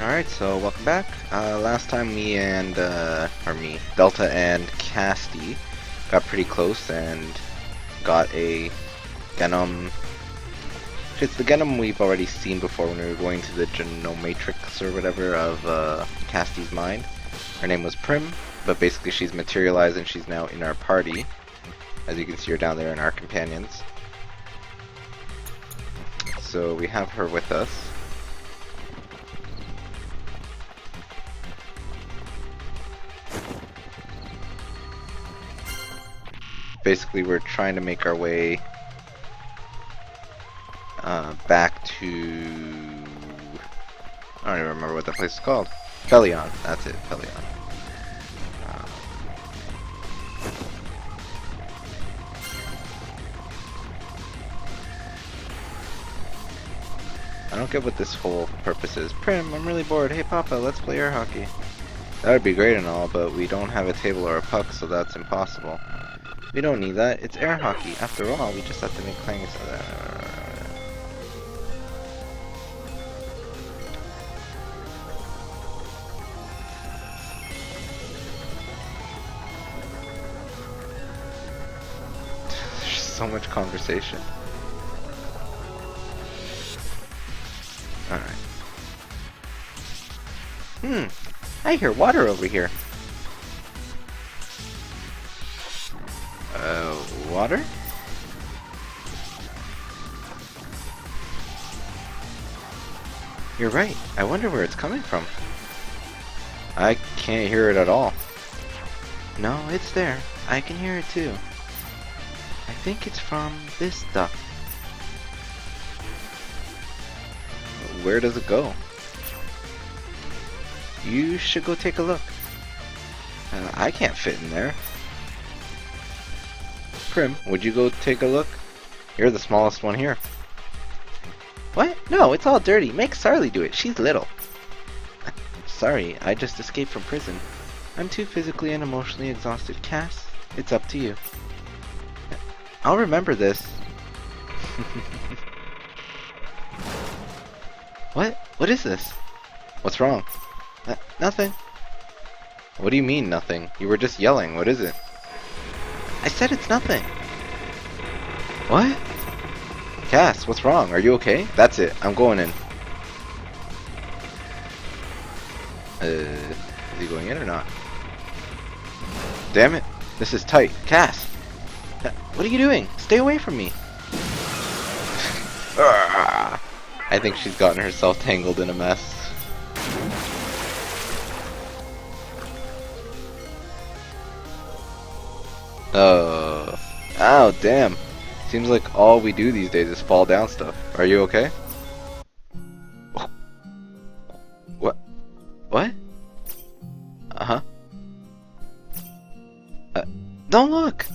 Alright, so welcome back. Last time Delta and Casty got pretty close and got a Genom. It's the Genom we've already seen before when we were going to the Genomatrix or whatever of Casty's mind. Her name was Prim, but basically she's materialized and she's now in our party. As you can see her down there in our companions. So we have her with us. Basically, we're trying to make our way back to... I don't even remember what that place is called. Pelion. That's it, Pelion. I don't get what this whole purpose is. Prim, I'm really bored. Hey Papa, let's play air hockey. That would be great and all, but we don't have a table or a puck, so that's impossible. We don't need that. It's air hockey. After all, we just have to make clangs. There's so much conversation. Alright. I hear water over here. Water? You're right. I wonder where it's coming from. I can't hear it at all. No, it's there. I can hear it too. I think it's from this duct. Where does it go? You should go take a look. I can't fit in there. Prim, would you go take a look? You're the smallest one here. What? No, it's all dirty. Make Sarly do it. She's little. Sorry, I just escaped from prison. I'm too physically and emotionally exhausted. Cass, it's up to you. I'll remember this. What? What is this? What's wrong? Nothing. What do you mean, nothing? You were just yelling. What is it? I said it's nothing. What? Cass, what's wrong? Are you okay? That's it. I'm going in. Is he going in or not? Damn it. This is tight. Cass! What are you doing? Stay away from me. I think she's gotten herself tangled in a mess. Oh, damn. Seems like all we do these days is fall down stuff. Are you okay? What? What? Uh-huh. Don't look!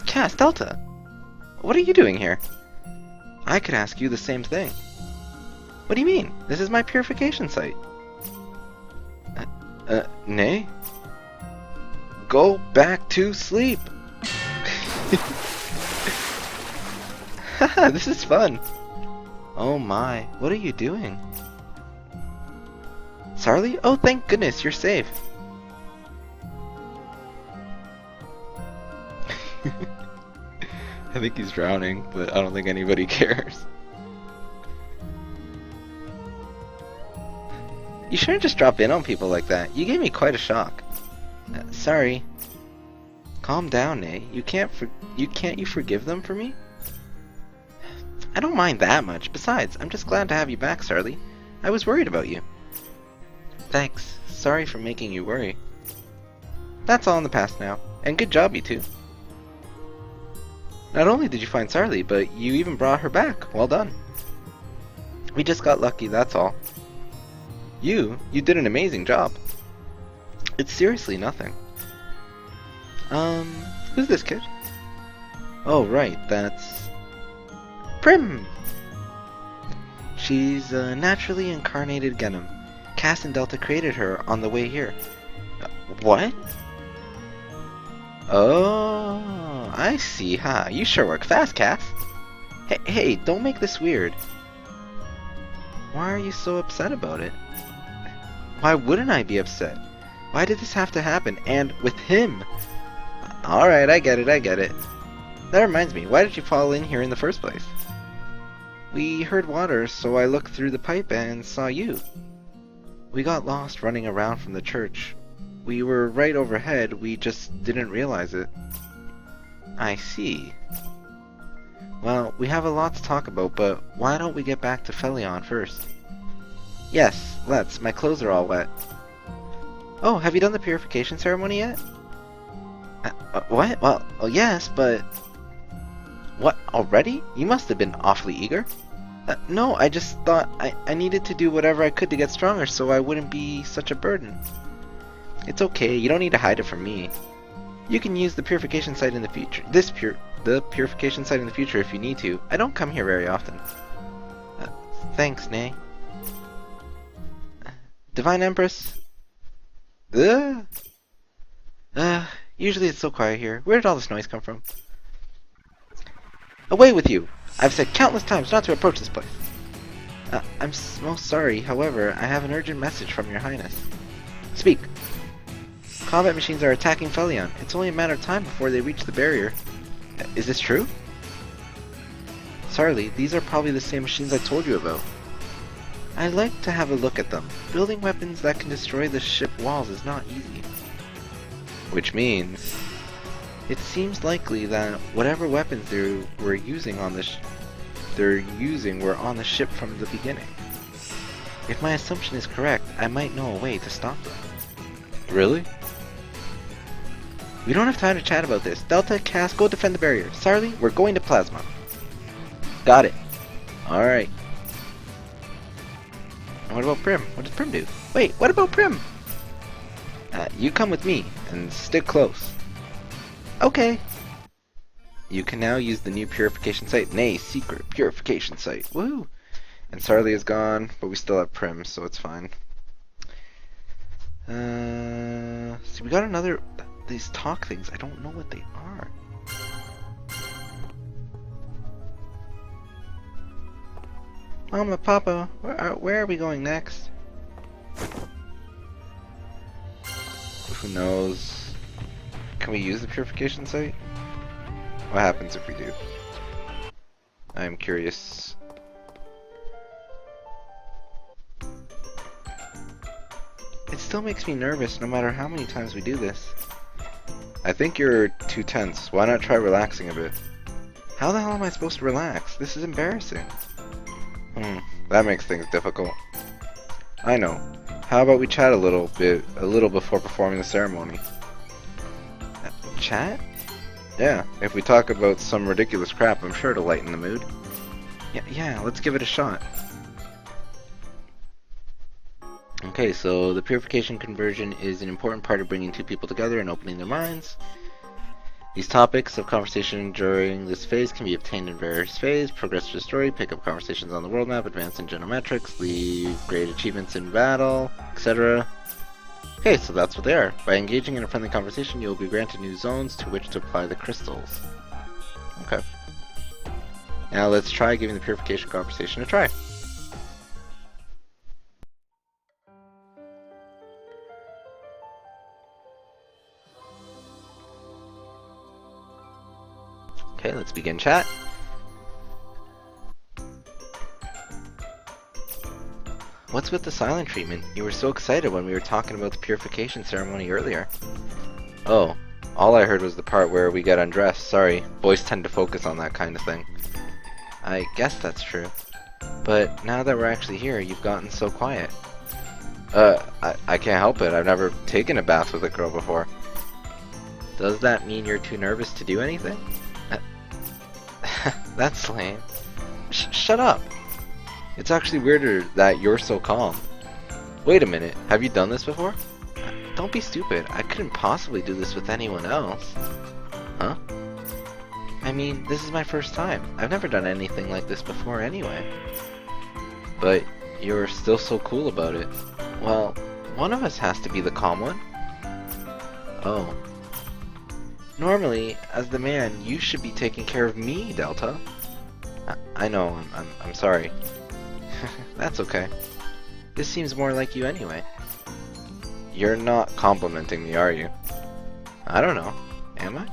Cass, Delta! What are you doing here? I could ask you the same thing. What do you mean? This is my purification site. Nay? Go back to sleep! Haha, this is fun! Oh my, what are you doing? Sarly? Oh, thank goodness, you're safe! I think he's drowning, but I don't think anybody cares. You shouldn't just drop in on people like that. You gave me quite a shock. Sorry. Calm down, Nay. You can't you forgive them for me? I don't mind that much. Besides, I'm just glad to have you back, Sarly. I was worried about you. Thanks. Sorry for making you worry. That's all in the past now. And good job, you two. Not only did you find Sarly, but you even brought her back. Well done. We just got lucky, that's all. You did an amazing job. It's seriously nothing. Who's this kid? Oh, right, that's... Prim! She's a naturally incarnated Genom. Cass and Delta created her on the way here. What? Oh, I see, huh? You sure work fast, Cass. Hey, don't make this weird. Why are you so upset about it? Why wouldn't I be upset? Why did this have to happen? And with him? Alright, I get it. That reminds me, why did you fall in here in the first place? We heard water, so I looked through the pipe and saw you. We got lost running around from the church. We were right overhead, we just didn't realize it. I see. Well, we have a lot to talk about, but why don't we get back to Felion first? Yes, let's. My clothes are all wet. Oh, have you done the purification ceremony yet? What? Well, yes, but... What, already? You must have been awfully eager. No, I just thought I needed to do whatever I could to get stronger so I wouldn't be such a burden. It's okay, you don't need to hide it from me. You can use the purification site in the future. The purification site in the future if you need to. I don't come here very often. Thanks, Nay. Divine Empress? Usually it's so quiet here. Where did all this noise come from? Away with you! I've said countless times not to approach this place. I'm most sorry, however, I have an urgent message from your highness. Speak. Combat machines are attacking Felion. It's only a matter of time before they reach the barrier. Is this true? Sarli, these are probably the same machines I told you about. I'd like to have a look at them. Building weapons that can destroy the ship walls is not easy. Which means... It seems likely that whatever weapons they were using on were on the ship from the beginning. If my assumption is correct, I might know a way to stop them. Really? We don't have time to chat about this. Delta, Cass, go defend the barrier. Sarli, we're going to Plasma. Got it. Alright. What about Prim? What does Prim do? Wait, what about Prim? You come with me, and stick close. Okay. You can now use the new purification site. Nay, secret purification site. Woo! And Sarli is gone, but we still have Prim, so it's fine. See, we got another... These talk things, I don't know what they are. Mama, Papa, where are we going next? Who knows? Can we use the purification site? What happens if we do? I am curious. It still makes me nervous no matter how many times we do this. I think you're too tense. Why not try relaxing a bit? How the hell am I supposed to relax? This is embarrassing. That makes things difficult. I know. How about we chat a little before performing the ceremony? Chat? Yeah, if we talk about some ridiculous crap, I'm sure it'll lighten the mood. Yeah, let's give it a shot. Okay, so the purification conversion is an important part of bringing two people together and opening their minds. These topics of conversation during this phase can be obtained in various phases: progress through the story, pick up conversations on the world map, advance in genometrics, leave great achievements in battle, etc. Okay, so that's what they are. By engaging in a friendly conversation, you will be granted new zones to which to apply the crystals. Okay. Now let's try giving the purification conversation a try. Okay, let's begin chat. What's with the silent treatment? You were so excited when we were talking about the purification ceremony earlier. Oh, all I heard was the part where we get undressed. Sorry, boys tend to focus on that kind of thing. I guess that's true. But now that we're actually here, you've gotten so quiet. I can't help it. I've never taken a bath with a girl before. Does that mean you're too nervous to do anything? That's lame. Shut up. It's actually weirder that you're so calm. Wait a minute, have you done this before? Don't be stupid. I couldn't possibly do this with anyone else. Huh? I mean, this is my first time. I've never done anything like this before anyway. But you're still so cool about it. Well, one of us has to be the calm one. Oh. Normally, as the man, you should be taking care of me, Delta. I know, I'm sorry. That's okay. This seems more like you anyway. You're not complimenting me, are you? I don't know. Am I?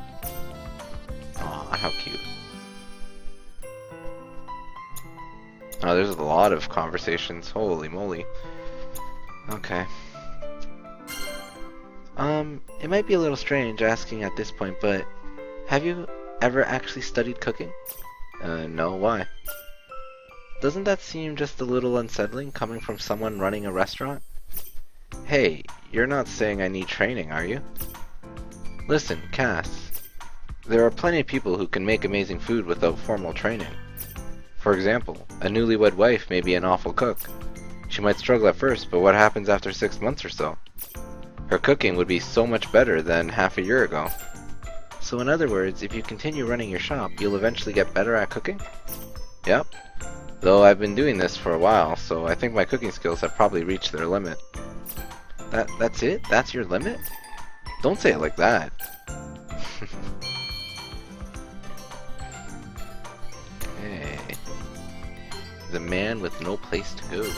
Aw, how cute. Oh, there's a lot of conversations. Holy moly. Okay. It might be a little strange asking at this point, but have you ever actually studied cooking? No, why? Doesn't that seem just a little unsettling coming from someone running a restaurant? Hey, you're not saying I need training, are you? Listen, Cass. There are plenty of people who can make amazing food without formal training. For example, a newlywed wife may be an awful cook. She might struggle at first, but what happens after 6 months or so? Her cooking would be so much better than half a year ago. So in other words, if you continue running your shop, you'll eventually get better at cooking? Yep. Though I've been doing this for a while, so I think my cooking skills have probably reached their limit. That's it? That's your limit? Don't say it like that. Hey. The man with no place to go.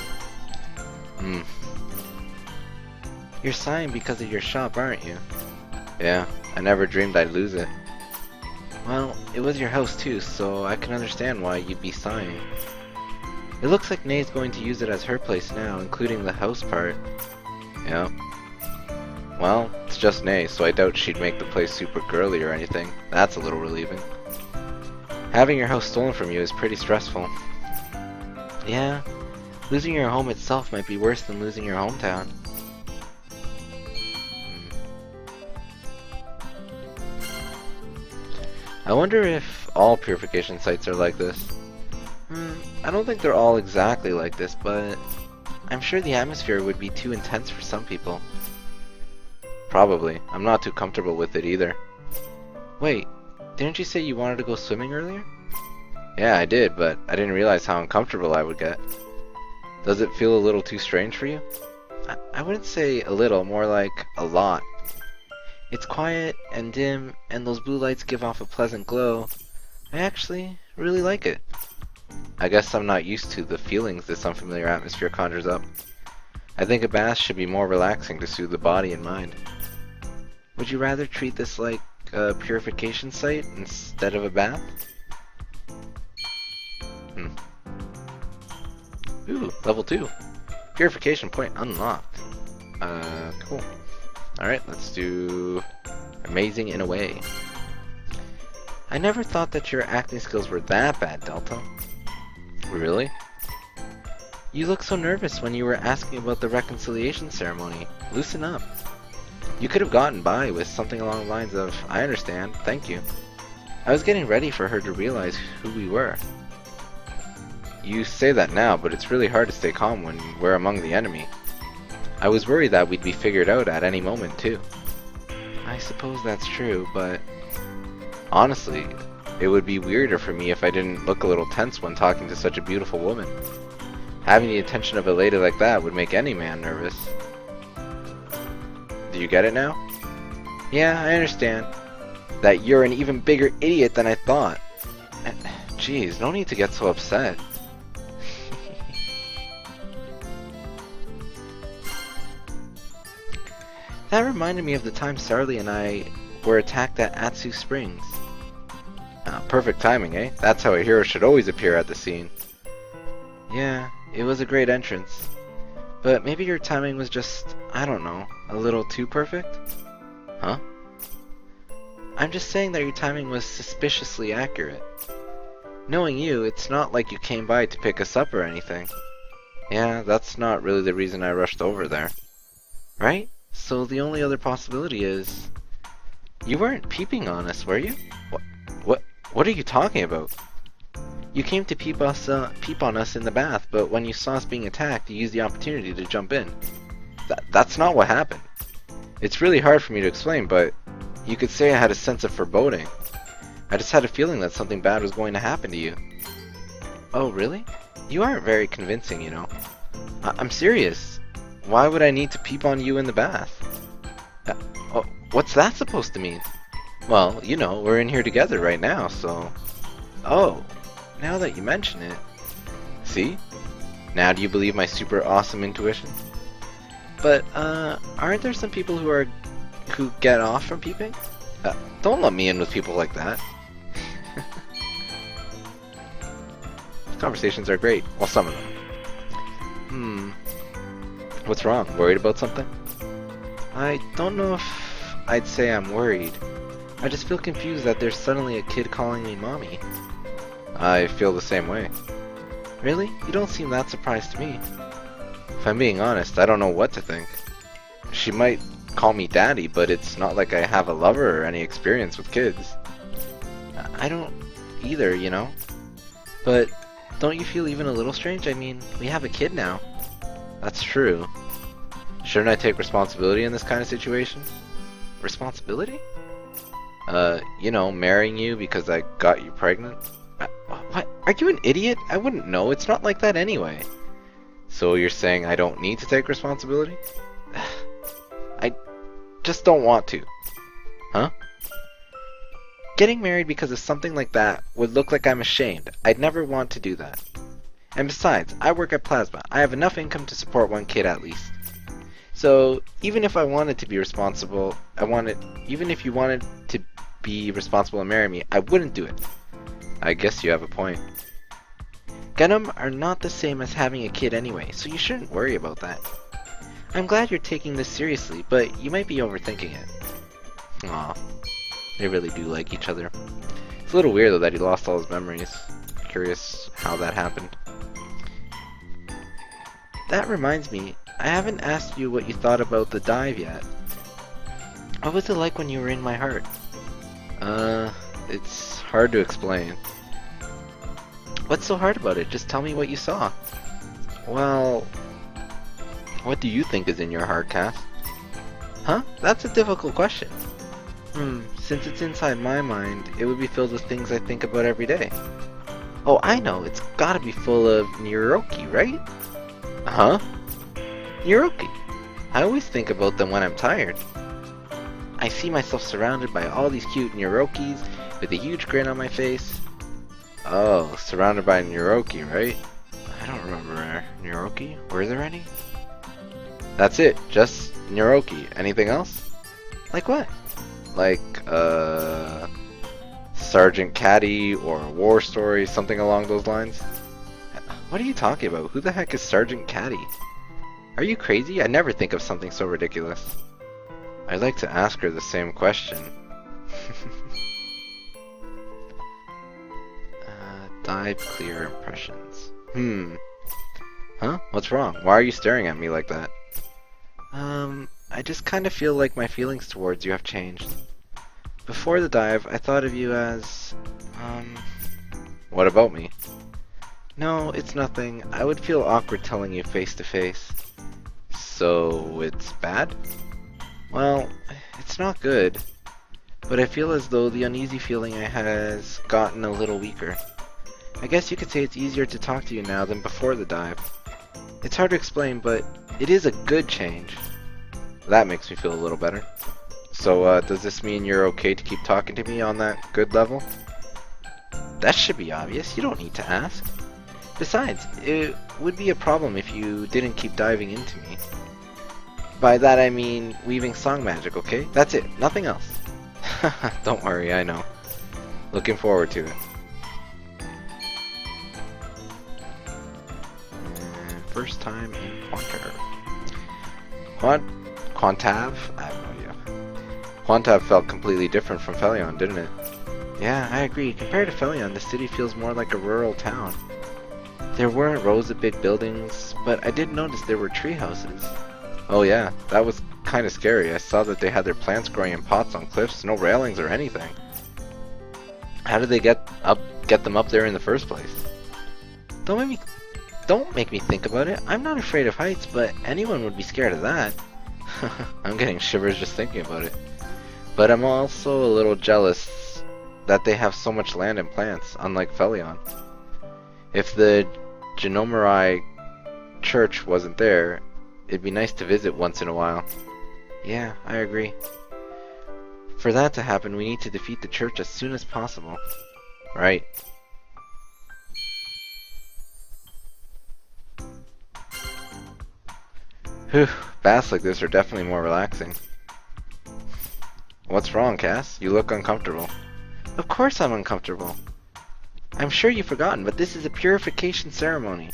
You're sighing because of your shop, aren't you? Yeah, I never dreamed I'd lose it. Well, it was your house too, so I can understand why you'd be sighing. It looks like Nay's going to use it as her place now, including the house part. Yeah. Well, it's just Nay, so I doubt she'd make the place super girly or anything. That's a little relieving. Having your house stolen from you is pretty stressful. Yeah, losing your home itself might be worse than losing your hometown. I wonder if all purification sites are like this. I don't think they're all exactly like this, but I'm sure the atmosphere would be too intense for some people. Probably. I'm not too comfortable with it either. Wait, didn't you say you wanted to go swimming earlier? Yeah, I did, but I didn't realize how uncomfortable I would get. Does it feel a little too strange for you? I wouldn't say a little, more like a lot. It's quiet and dim, and those blue lights give off a pleasant glow. I actually really like it. I guess I'm not used to the feelings this unfamiliar atmosphere conjures up. I think a bath should be more relaxing to soothe the body and mind. Would you rather treat this like a purification site instead of a bath? Ooh, level 2. Purification point unlocked. Cool. Alright, let's do amazing in a way. I never thought that your acting skills were that bad, Delta. Really? You looked so nervous when you were asking about the reconciliation ceremony. Loosen up. You could have gotten by with something along the lines of, I understand, thank you. I was getting ready for her to realize who we were. You say that now, but it's really hard to stay calm when we're among the enemy. I was worried that we'd be figured out at any moment, too. I suppose that's true, but honestly, it would be weirder for me if I didn't look a little tense when talking to such a beautiful woman. Having the attention of a lady like that would make any man nervous. Do you get it now? Yeah, I understand. That you're an even bigger idiot than I thought. Jeez, no need to get so upset. That reminded me of the time Sarli and I were attacked at Atsu Springs. Perfect timing, eh? That's how a hero should always appear at the scene. Yeah, it was a great entrance. But maybe your timing was just, I don't know, a little too perfect? Huh? I'm just saying that your timing was suspiciously accurate. Knowing you, it's not like you came by to pick us up or anything. Yeah, that's not really the reason I rushed over there. Right? So the only other possibility is... You weren't peeping on us, were you? What are you talking about? You came to peep on us in the bath, but when you saw us being attacked, you used the opportunity to jump in. That's not what happened. It's really hard for me to explain, but you could say I had a sense of foreboding. I just had a feeling that something bad was going to happen to you. Oh, really? You aren't very convincing, you know. I'm serious. Why would I need to peep on you in the bath? What's that supposed to mean? Well, you know, we're in here together right now, so... Oh, now that you mention it... See? Now do you believe my super awesome intuition? But, aren't there some people who get off from peeping? Don't let me in with people like that. Conversations are great. Well, some of them. What's wrong? Worried about something? I don't know if I'd say I'm worried. I just feel confused that there's suddenly a kid calling me mommy. I feel the same way. Really? You don't seem that surprised to me. If I'm being honest, I don't know what to think. She might call me daddy, but it's not like I have a lover or any experience with kids. I don't either, you know? But don't you feel even a little strange? I mean, we have a kid now. That's true. Shouldn't I take responsibility in this kind of situation? Responsibility? You know, marrying you because I got you pregnant? What? Are you an idiot? I wouldn't know. It's not like that anyway. So you're saying I don't need to take responsibility? I just don't want to. Huh? Getting married because of something like that would look like I'm ashamed. I'd never want to do that. And besides, I work at Plasma. I have enough income to support one kid at least. So even if I wanted to be responsible, even if you wanted to be responsible and marry me, I wouldn't do it. I guess you have a point. Gundam are not the same as having a kid anyway, so you shouldn't worry about that. I'm glad you're taking this seriously, but you might be overthinking it. Aw, they really do like each other. It's a little weird though that he lost all his memories. Curious how that happened. That reminds me, I haven't asked you what you thought about the dive yet. What was it like when you were in my heart? It's hard to explain. What's so hard about it? Just tell me what you saw. Well, what do you think is in your heart, Cass? Huh? That's a difficult question. Since it's inside my mind, it would be filled with things I think about every day. Oh, I know, it's gotta be full of Niroki, right? Huh? Niroki. I always think about them when I'm tired. I see myself surrounded by all these cute Nirokis with a huge grin on my face. Oh, surrounded by Niroki, right? I don't remember Niroki. Were there any? That's it, just Niroki. Anything else? Like what? Like, Sergeant Caddy or War Story, something along those lines? What are you talking about? Who the heck is Sergeant Caddy? Are you crazy? I never think of something so ridiculous. I'd like to ask her the same question. Dive clear impressions. Huh? What's wrong? Why are you staring at me like that? I just kind of feel like my feelings towards you have changed. Before the dive, I thought of you as, What about me? No, it's nothing. I would feel awkward telling you face to face. So, it's bad? Well, it's not good. But I feel as though the uneasy feeling I had has gotten a little weaker. I guess you could say it's easier to talk to you now than before the dive. It's hard to explain, but it is a good change. That makes me feel a little better. So, does this mean you're okay to keep talking to me on that good level? That should be obvious. You don't need to ask. Besides, it would be a problem if you didn't keep diving into me. By that I mean weaving song magic, okay? That's it. Nothing else. Don't worry, I know. Looking forward to it. First time in Quantav? I have no idea. Quantav felt completely different from Felion, didn't it? Yeah, I agree. Compared to Felion, the city feels more like a rural town. There weren't rows of big buildings, but I did notice there were tree houses. Oh yeah, that was kinda scary. I saw that they had their plants growing in pots on cliffs, no railings or anything. How did they get them up there in the first place? Don't make me think about it. I'm not afraid of heights, but anyone would be scared of that. I'm getting shivers just thinking about it. But I'm also a little jealous that they have so much land and plants, unlike Felion. If the Genomori church wasn't there, it'd be nice to visit once in a while. Yeah, I agree. For that to happen, we need to defeat the church as soon as possible. Right. Whew, baths like this are definitely more relaxing. What's wrong, Cass? You look uncomfortable. Of course I'm uncomfortable. I'm sure you've forgotten, but this is a purification ceremony.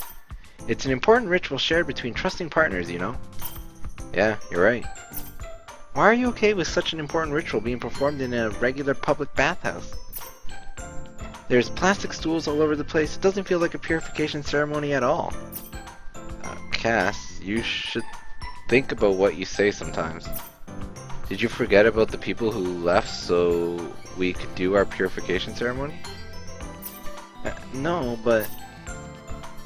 It's an important ritual shared between trusting partners, you know? Yeah, you're right. Why are you okay with such an important ritual being performed in a regular public bathhouse? There's plastic stools all over the place. It doesn't feel like a purification ceremony at all. Cass, you should think about what you say sometimes. Did you forget about the people who left so we could do our purification ceremony? No, but...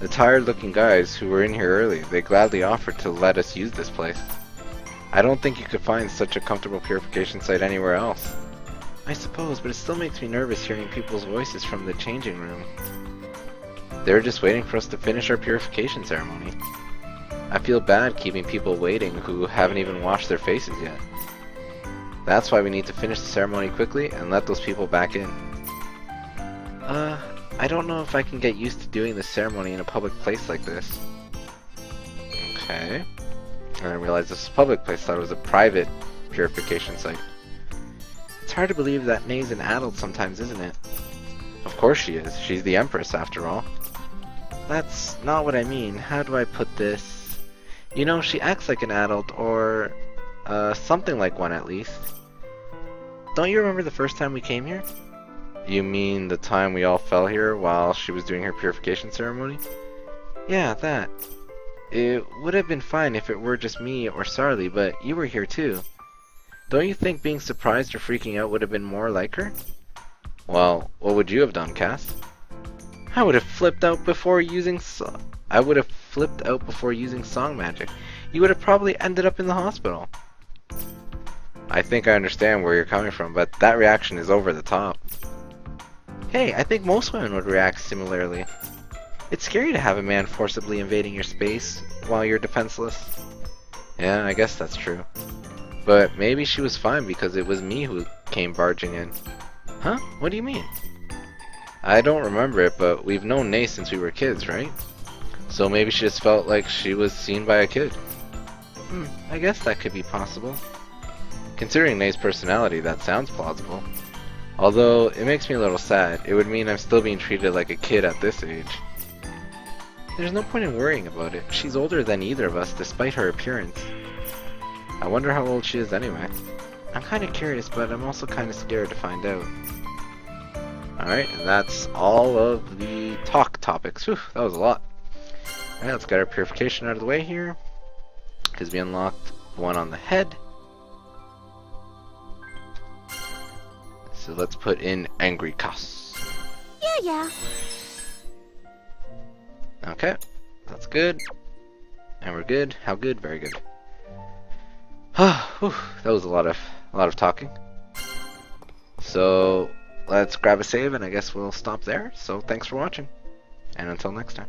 The tired-looking guys who were in here early, they gladly offered to let us use this place. I don't think you could find such a comfortable purification site anywhere else. I suppose, but it still makes me nervous hearing people's voices from the changing room. They're just waiting for us to finish our purification ceremony. I feel bad keeping people waiting who haven't even washed their faces yet. That's why we need to finish the ceremony quickly and let those people back in. I don't know if I can get used to doing this ceremony in a public place like this. Okay. I didn't realize this was a public place. I thought it was a private purification site. It's hard to believe that Nay's an adult sometimes, isn't it? Of course she is. She's the Empress, after all. That's not what I mean. How do I put this? You know, she acts like an adult, or something like one at least. Don't you remember the first time we came here? You mean the time we all fell here while she was doing her purification ceremony? Yeah, that. It would have been fine if it were just me or Sarli, but you were here too. Don't you think being surprised or freaking out would have been more like her? Well, what would you have done, Cass? I would have flipped out before using song magic. You would have probably ended up in the hospital. I think I understand where you're coming from, but that reaction is over the top. Hey, I think most women would react similarly. It's scary to have a man forcibly invading your space while you're defenseless. Yeah, I guess that's true. But maybe she was fine because it was me who came barging in. Huh? What do you mean? I don't remember it, but we've known Nay since we were kids, right? So maybe she just felt like she was seen by a kid. I guess that could be possible. Considering Nay's personality, that sounds plausible. Although, it makes me a little sad. It would mean I'm still being treated like a kid at this age. There's no point in worrying about it. She's older than either of us, despite her appearance. I wonder how old she is anyway. I'm kinda curious, but I'm also kinda scared to find out. Alright, and that's all of the talk topics. Whew, that was a lot. Alright, let's get our purification out of the way here. Because we unlocked one on the head. So let's put in Angry Cass. Yeah. Okay, that's good. And we're good. How good? Very good. Whew, that was a lot of talking. So let's grab a save, and I guess we'll stop there. So thanks for watching, and until next time.